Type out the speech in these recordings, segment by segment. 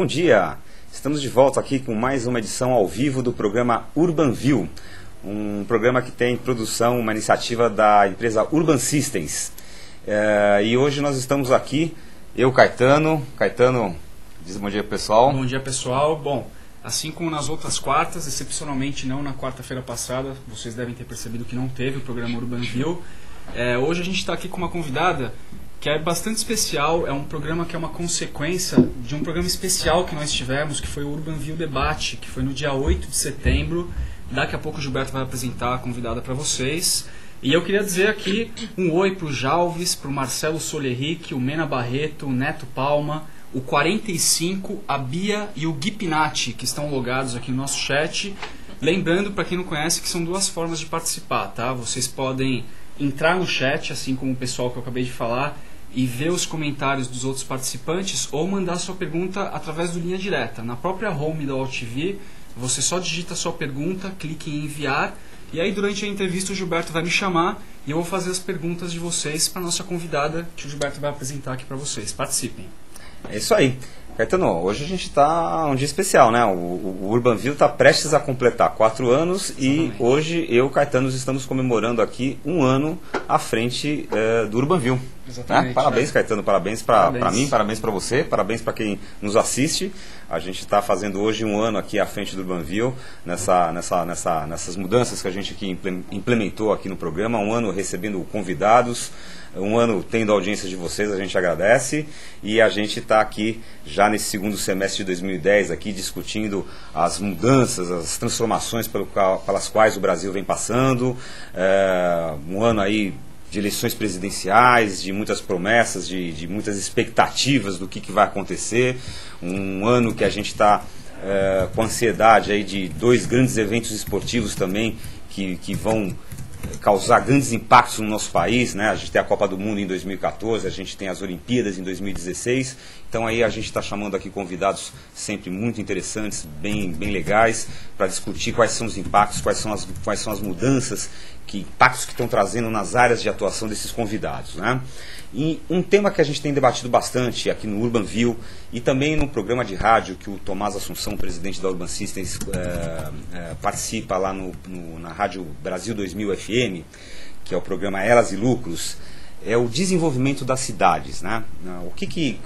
Bom dia! Estamos de volta aqui com mais uma edição ao vivo do programa Urban View, um programa que tem produção, uma iniciativa da empresa Urban Systems. E hoje nós estamos aqui, eu, Caetano, diz bom dia pessoal. Bom dia pessoal. Bom, assim como nas outras quartas, excepcionalmente não na quarta-feira passada, vocês devem ter percebido que não teve o programa Urban View. Hoje a gente está aqui com uma convidada que é bastante especial, é um programa que é uma consequência de um programa especial que nós tivemos, que foi o Urban View Debate, que foi no dia 8 de setembro. Daqui a pouco o Gilberto vai apresentar a convidada para vocês. E eu queria dizer aqui um oi para o Jalves, para o Marcelo Solerric, o Mena Barreto, o Neto Palma, o 45, a Bia e o Gui Pinatti, que estão logados aqui no nosso chat. Lembrando, para quem não conhece, que são duas formas de participar, tá? Vocês podem entrar no chat, assim como o pessoal que eu acabei de falar, e ver os comentários dos outros participantes, ou mandar sua pergunta através do Linha Direta. Na própria home da UOL-TV, você só digita a sua pergunta, clique em enviar, e aí durante a entrevista o Gilberto vai me chamar e eu vou fazer as perguntas de vocês para a nossa convidada, que o Gilberto vai apresentar aqui para vocês. Participem. É isso aí. Caetano, hoje a gente está um dia especial, né? O Urban View está prestes a completar 4 anos. Exatamente. E hoje eu e o Caetano estamos comemorando aqui um ano à frente do Urban View. Exatamente. Né? Parabéns, Caetano, parabéns para mim, parabéns para você, parabéns para quem nos assiste. A gente está fazendo hoje um ano aqui à frente do Urban View, nessas mudanças que a gente aqui implementou aqui no programa, um ano recebendo convidados, um ano tendo a audiência de vocês, a gente agradece, e a gente está aqui já nesse segundo semestre de 2010 aqui discutindo as mudanças, as transformações pelas quais o Brasil vem passando, um ano aí de eleições presidenciais, de muitas promessas, de muitas expectativas do que vai acontecer, um ano que a gente está com ansiedade aí de 2 grandes eventos esportivos também que vão causar grandes impactos no nosso país, né? A gente tem a Copa do Mundo em 2014, a gente tem as Olimpíadas em 2016, então aí a gente está chamando aqui convidados sempre muito interessantes, bem legais, para discutir quais são os impactos, quais são as mudanças, que impactos que estão trazendo nas áreas de atuação desses convidados, né? E um tema que a gente tem debatido bastante aqui no Urban View e também no programa de rádio que o Tomás Assunção, presidente da Urban Systems, participa lá na Rádio Brasil 2000 FM, que é o programa Elas e Lucros, é o desenvolvimento das cidades, né? O que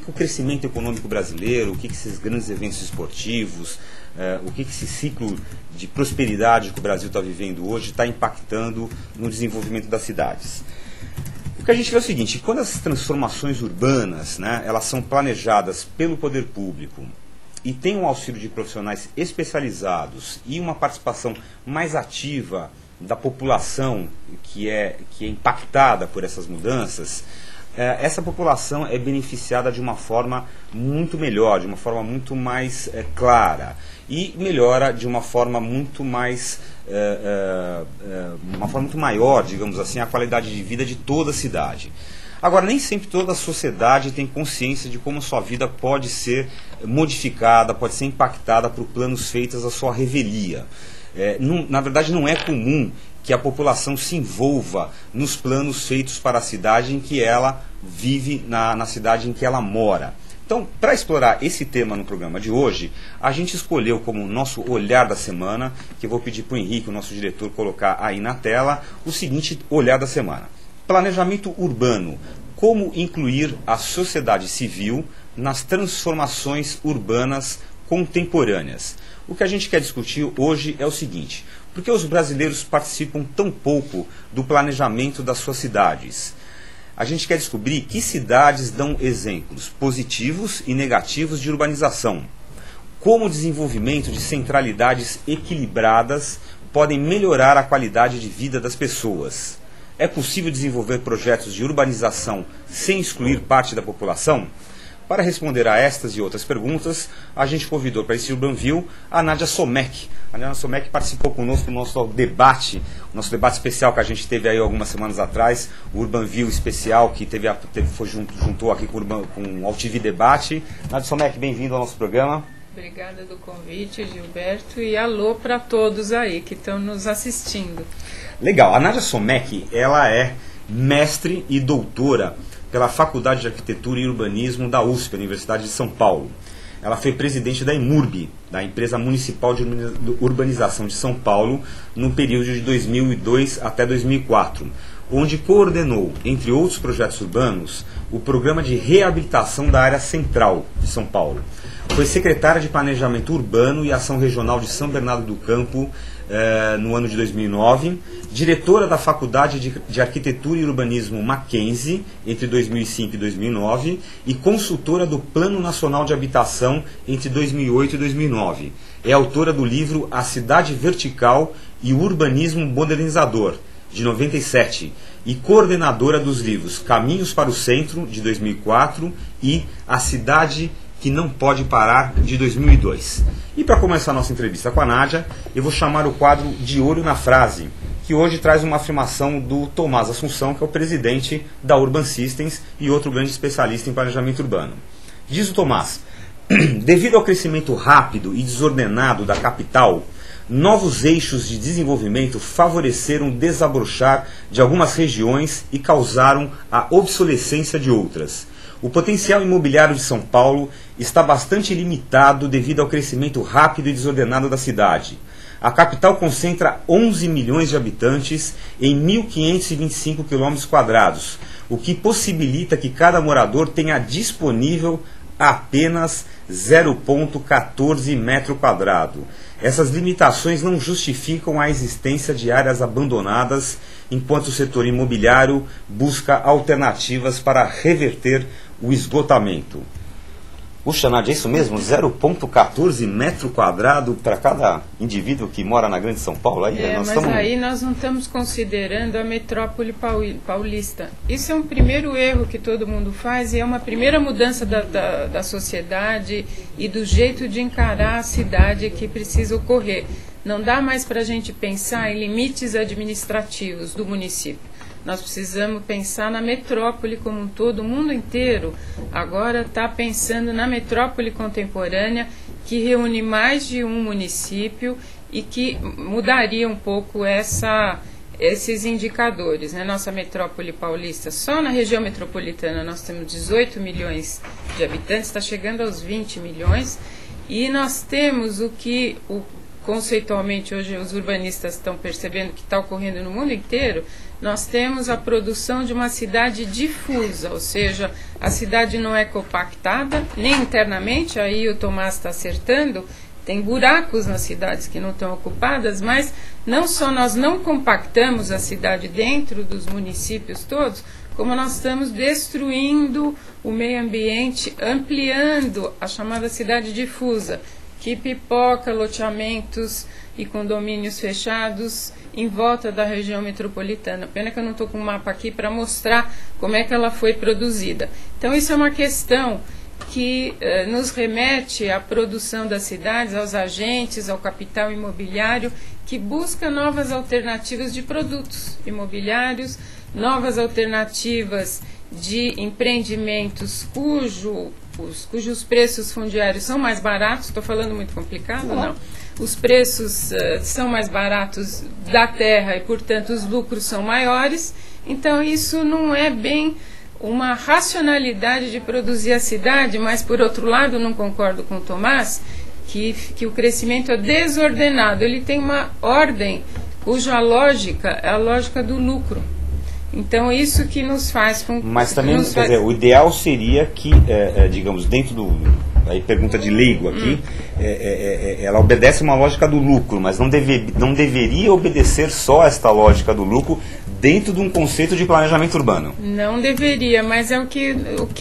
o crescimento econômico brasileiro, o que esses grandes eventos esportivos, o que esse ciclo de prosperidade que o Brasil está vivendo hoje está impactando no desenvolvimento das cidades. O que a gente vê é o seguinte: quando as transformações urbanas, né, elas são planejadas pelo poder público e tem um auxílio de profissionais especializados e uma participação mais ativa da população que é impactada por essas mudanças, essa população é beneficiada de uma forma muito melhor, de uma forma muito mais clara e melhora de uma forma muito mais uma forma muito maior, digamos assim, a qualidade de vida de toda a cidade. Agora, nem sempre toda a sociedade tem consciência de como sua vida pode ser modificada, pode ser impactada por planos feitos à sua revelia. Na verdade, não é comum que a população se envolva nos planos feitos para a cidade em que ela vive, na cidade em que ela mora. Então, para explorar esse tema no programa de hoje, a gente escolheu como nosso olhar da semana, que eu vou pedir para o Henrique, o nosso diretor, colocar aí na tela, o seguinte olhar da semana: planejamento urbano, como incluir a sociedade civil nas transformações urbanas contemporâneas. O que a gente quer discutir hoje é o seguinte: por que os brasileiros participam tão pouco do planejamento das suas cidades? A gente quer descobrir que cidades dão exemplos positivos e negativos de urbanização. Como o desenvolvimento de centralidades equilibradas podem melhorar a qualidade de vida das pessoas. É possível desenvolver projetos de urbanização sem excluir parte da população? Para responder a estas e outras perguntas, a gente convidou para esse Urban View a Nádia Somek. A Nádia Somek participou conosco do nosso debate especial que a gente teve aí algumas semanas atrás, o Urban View especial, que juntou aqui com o UOL-TV Debate. Nádia Somek, bem-vindo ao nosso programa. Obrigada do convite, Gilberto, e alô para todos aí que estão nos assistindo. Legal, a Nádia Somek, ela é mestre e doutora pela Faculdade de Arquitetura e Urbanismo da USP, Universidade de São Paulo. ela foi presidente da Imurb, da Empresa Municipal de Urbanização de São Paulo, no período de 2002 até 2004, onde coordenou, entre outros projetos urbanos, o Programa de Reabilitação da Área Central de São Paulo. Foi secretária de Planejamento Urbano e Ação Regional de São Bernardo do Campo no ano de 2009, diretora da Faculdade de Arquitetura e Urbanismo Mackenzie entre 2005 e 2009 e consultora do Plano Nacional de Habitação entre 2008 e 2009. É autora do livro A Cidade Vertical e o Urbanismo Modernizador, de 97, e coordenadora dos livros Caminhos para o Centro, de 2004, e A Cidade que Não Pode Parar, de 2002. E para começar a nossa entrevista com a Nádia, eu vou chamar o quadro De Olho na Frase, que hoje traz uma afirmação do Tomás Assunção, que é o presidente da Urban Systems e outro grande especialista em planejamento urbano. Diz o Tomás: devido ao crescimento rápido e desordenado da capital, novos eixos de desenvolvimento favoreceram o desabrochar de algumas regiões e causaram a obsolescência de outras. O potencial imobiliário de São Paulo está bastante limitado devido ao crescimento rápido e desordenado da cidade. A capital concentra 11 milhões de habitantes em 1.525 km², o que possibilita que cada morador tenha disponível apenas 0,14 m². Essas limitações não justificam a existência de áreas abandonadas, enquanto o setor imobiliário busca alternativas para reverter o esgotamento. Puxa, Nádia, é isso mesmo? 0,14 m² para cada indivíduo que mora na Grande São Paulo? Aí, aí nós não estamos considerando a metrópole paulista. Isso é um primeiro erro que todo mundo faz e é uma primeira mudança da sociedade e do jeito de encarar a cidade que precisa ocorrer. Não dá mais para a gente pensar em limites administrativos do município. Nós precisamos pensar na metrópole como um todo. O mundo inteiro agora está pensando na metrópole contemporânea, que reúne mais de um município e que mudaria um pouco esses indicadores. Né? Nossa metrópole paulista, só na região metropolitana nós temos 18 milhões de habitantes, está chegando aos 20 milhões, e nós temos o que conceitualmente hoje os urbanistas estão percebendo que está ocorrendo no mundo inteiro. Nós temos a produção de uma cidade difusa, ou seja, a cidade não é compactada, nem internamente, aí o Tomás está acertando, tem buracos nas cidades que não estão ocupadas, mas não só nós não compactamos a cidade dentro dos municípios todos, como nós estamos destruindo o meio ambiente, ampliando a chamada cidade difusa, que pipoca loteamentos e condomínios fechados em volta da região metropolitana. Pena que eu não estou com um mapa aqui para mostrar como é que ela foi produzida. Então isso é uma questão que nos remete à produção das cidades, aos agentes, ao capital imobiliário, que busca novas alternativas de produtos imobiliários, novas alternativas de empreendimentos cujos preços fundiários são mais baratos. Estou falando muito complicado? Não. Os preços são mais baratos da terra e, portanto, os lucros são maiores. Então, isso não é bem uma racionalidade de produzir a cidade, mas, por outro lado, não concordo com o Tomás, que o crescimento é desordenado. Ele tem uma ordem cuja lógica é a lógica do lucro. Então, isso que nos faz... Mas também, quer dizer, o ideal seria que, digamos, dentro do... Aí pergunta de leigo aqui, ela obedece uma lógica do lucro, mas não deveria obedecer só esta lógica do lucro dentro de um conceito de planejamento urbano. Não deveria, mas é o que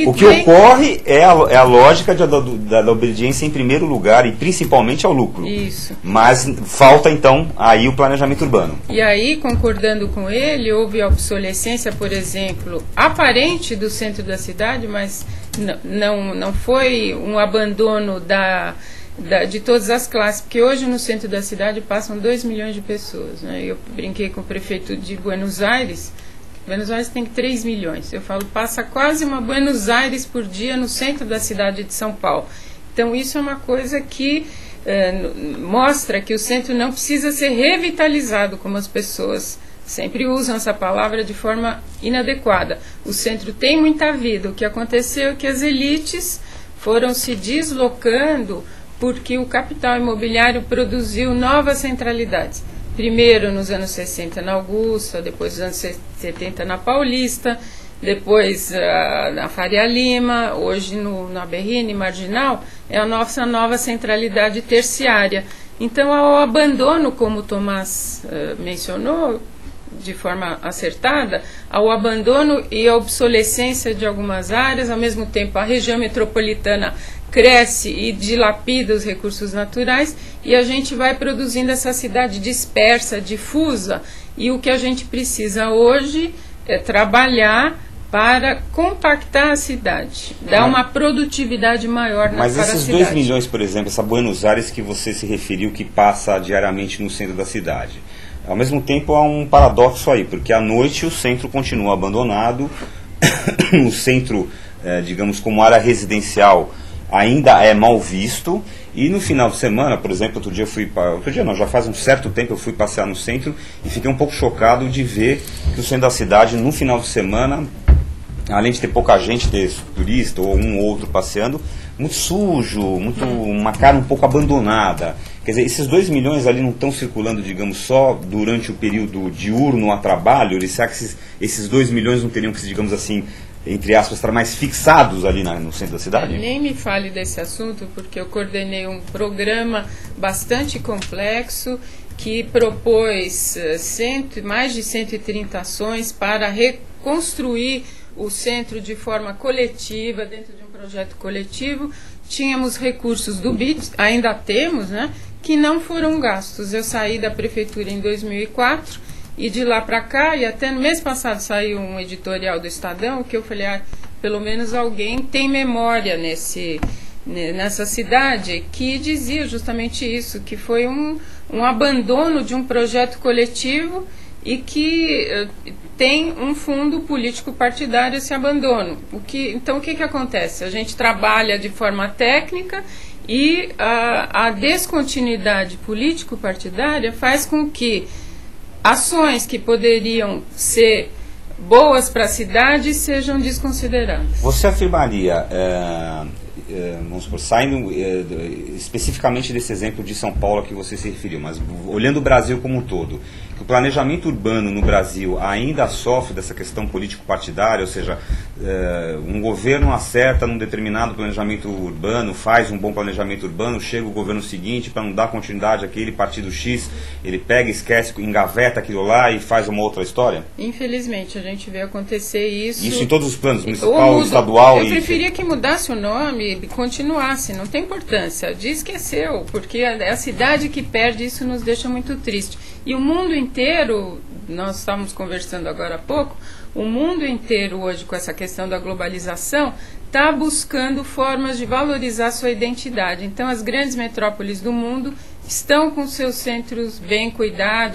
ocorre é a lógica da obediência em primeiro lugar e principalmente ao lucro. Isso. Mas falta então aí o planejamento urbano. E aí, concordando com ele, houve a obsolescência, por exemplo, aparente do centro da cidade, mas não foi um abandono de todas as classes, porque hoje no centro da cidade passam 2 milhões de pessoas. Né? Eu brinquei com o prefeito de Buenos Aires tem 3 milhões. Eu falo, passa quase uma Buenos Aires por dia no centro da cidade de São Paulo. Então isso é uma coisa que mostra que o centro não precisa ser revitalizado, como as pessoas sempre usam essa palavra de forma inadequada. O centro tem muita vida. O que aconteceu é que as elites foram se deslocando porque o capital imobiliário produziu novas centralidades. Primeiro nos anos 60 na Augusta, depois nos anos 70 na Paulista, depois na Faria Lima, hoje na Berrini, Marginal, é a nossa nova centralidade terciária. Então, ao abandono, como o Tomás mencionou, de forma acertada, ao abandono e à obsolescência de algumas áreas, ao mesmo tempo a região metropolitana cresce e dilapida os recursos naturais, e a gente vai produzindo essa cidade dispersa, difusa, e o que a gente precisa hoje é trabalhar para compactar a cidade, dar uma produtividade maior para a cidade. Mas esses 2 milhões, por exemplo, essa Buenos Aires que você se referiu, que passa diariamente no centro da cidade, ao mesmo tempo há um paradoxo aí, porque à noite o centro continua abandonado, o centro, digamos, como área residencial, ainda é mal visto, e no final de semana, por exemplo, já faz um certo tempo eu fui passear no centro e fiquei um pouco chocado de ver que o centro da cidade, no final de semana, além de ter pouca gente, ter turista ou um ou outro passeando, muito sujo, uma cara um pouco abandonada. Quer dizer, esses 2 milhões ali não estão circulando, digamos, só durante o período diurno a trabalho? Será que esses 2 milhões não teriam que, digamos assim, entre aspas, estar mais fixados ali no centro da cidade? Nem me fale desse assunto, porque eu coordenei um programa bastante complexo que propôs mais de 130 ações para reconstruir o centro de forma coletiva, dentro de um projeto coletivo. Tínhamos recursos do BID, ainda temos, né, que não foram gastos. Eu saí da prefeitura em 2004 e de lá para cá, e até no mês passado saiu um editorial do Estadão, que eu falei, pelo menos alguém tem memória nessa cidade, que dizia justamente isso, que foi um abandono de um projeto coletivo e que tem um fundo político partidário esse abandono. Então o que acontece? A gente trabalha de forma técnica e a descontinuidade político-partidária faz com que ações que poderiam ser boas para a cidade sejam desconsideradas. Você afirmaria, vamos supor, saindo especificamente desse exemplo de São Paulo a que você se referiu, mas olhando o Brasil como um todo, que o planejamento urbano no Brasil ainda sofre dessa questão político-partidária, ou seja, um governo acerta num determinado planejamento urbano, faz um bom planejamento urbano, chega o governo seguinte, para não dar continuidade àquele partido X, ele pega, esquece, engaveta aquilo lá e faz uma outra história? Infelizmente, a gente vê acontecer isso. Isso em todos os planos, municipal, estadual. Eu preferia que mudasse o nome e continuasse, não tem importância, esqueceu, porque é a cidade que perde, isso nos deixa muito triste. E o mundo inteiro, nós estávamos conversando agora há pouco, o mundo inteiro hoje com essa questão da globalização está buscando formas de valorizar sua identidade. Então as grandes metrópoles do mundo estão com seus centros bem cuidados,